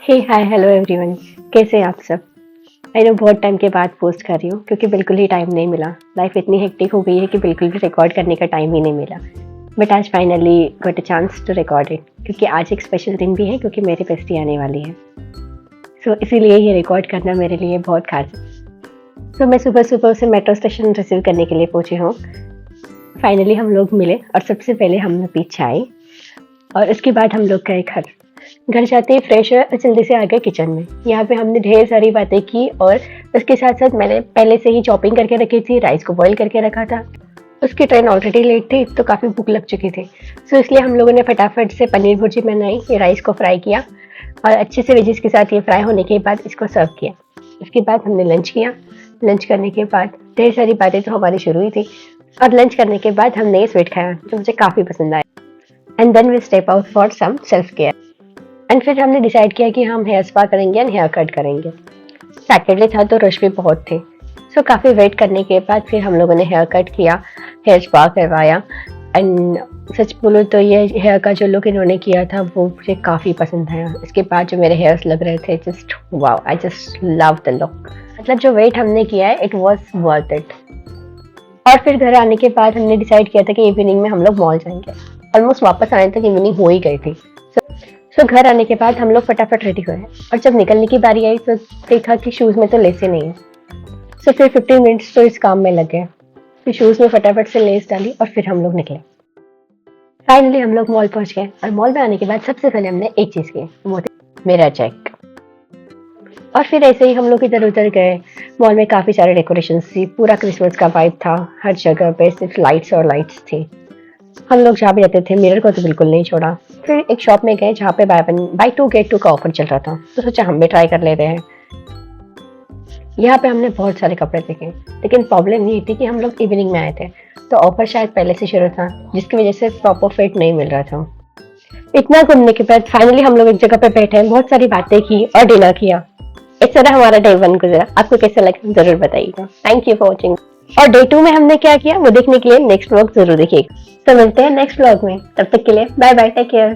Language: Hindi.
हे हाय हेलो एवरीवन। कैसे हैं आप सब? आई नो बहुत टाइम के बाद पोस्ट कर रही हूँ क्योंकि बिल्कुल ही टाइम नहीं मिला। लाइफ इतनी हेक्टिक हो गई है कि बिल्कुल भी रिकॉर्ड करने का टाइम ही नहीं मिला। बट आज finally got a chance to record it क्योंकि आज एक स्पेशल दिन भी है क्योंकि मेरी बेस्टी आने वाली है। सो इसीलिए ये रिकॉर्ड करना मेरे लिए बहुत खास है। सो मैं सुबह सुबह उसे मेट्रो स्टेशन रिसीव करने के लिए पहुँची हूँ। फाइनली हम लोग मिले और सबसे पहले हम लोग पीछे आए और उसके बाद हम लोग गए घर जाते ही फ्रेश हुए और जल्दी से आ गए किचन में। यहाँ पे हमने ढेर सारी बातें की और उसके साथ साथ मैंने पहले से ही चॉपिंग करके रखी थी, राइस को बॉईल करके रखा था। उसकी ट्रेन ऑलरेडी लेट थी तो काफ़ी भूख लग चुकी थी। सो इसलिए हम लोगों ने फटाफट से पनीर भुर्जी बनाई, ये राइस को फ्राई किया और अच्छे से वेजिस के साथ ये फ्राई होने के बाद इसको सर्व किया। उसके बाद हमने लंच किया। लंच करने के बाद ढेर सारी बातें तो हमारी शुरू हुई थी और लंच करने के बाद हमने ये स्वीट खाया जो मुझे काफ़ी पसंद आया। And then we step out for some self care. And फिर हमने डिसाइड किया कि हम हेयर स्पा करेंगे एंड हेयर कट करेंगे। सैटरडे था तो रश भी बहुत थे। सो काफ़ी वेट करने के बाद फिर हम लोगों ने हेयर कट किया, हेयर स्पा करवाया। एंड सच बोलो तो ये हेयर का जो लुक इन्होंने किया था वो मुझे काफ़ी पसंद आया। इसके बाद जो मेरे हेयर्स लग रहे थे, just wow, I just love the look. मतलब जो वेट हमने किया है इट वॉज वर्थ इट। और फिर घर आने के बाद हमने डिसाइड किया था कि इवनिंग में हम लोग मॉल जाएंगे। ऑलमोस्ट वापस आने तक इवनिंग हो ही गई थी। सो घर आने के बाद हम लोग फटाफट रेडी हुए और जब निकलने की बारी आई तो देखा कि शूज़ में तो लेसें नहीं है। सो फिर 15 मिनट्स तो इस काम में लग गए। फिर शूज़ में फटाफट से लेस डाली और फिर हम लोग निकले। फाइनली हम लोग मॉल पहुंच गए और मॉल में आने के बाद सबसे पहले हमने एक चीज़ की, वो थी मेरा चेक। और फिर ऐसे ही हम लोग इधर उधर गए। मॉल में काफ़ी सारे डेकोरेशन थी, पूरा क्रिसमस का वाइब था। हर जगह पे सिर्फ लाइट्स और लाइट्स थी। हम लोग जहाँ भी जाते थे मिरर को तो बिल्कुल नहीं छोड़ा। फिर एक शॉप में गए जहाँ पे बाय टू गेट टू का ऑफर चल रहा था तो सोचा हम भी ट्राई कर लेते हैं। यहाँ पे हमने बहुत सारे कपड़े देखे लेकिन प्रॉब्लम ये थी कि हम लोग इवनिंग में आए थे तो ऑफर शायद पहले से शुरू था जिसकी वजह से प्रॉपर फिट नहीं मिल रहा था। इतना घूमने के बाद फाइनली हम लोग एक जगह पे बैठे, बहुत सारी बातें की और डिनर किया। इस तरह हमारा डे 1 गुजरा। आपको कैसा लगा जरूर बताइएगा। Thank you for watching. और डे 2 में हमने क्या किया वो देखने के लिए नेक्स्ट व्लॉग जरूर देखिएगा। तो मिलते हैं नेक्स्ट व्लॉग में, तब तक के लिए बाय बाय, टेक केयर।